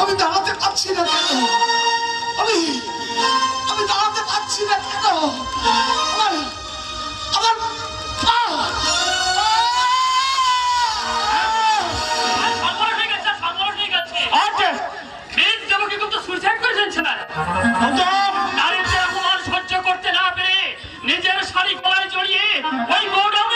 আমি দাঁড়াতে পারছি না কেন? আমি দাঁড়াতে পারছি না কেন? আমার আমার সহ্য করতে না পেরে নিজের শাড়ি গলায় জড়িয়ে ওই গৌরব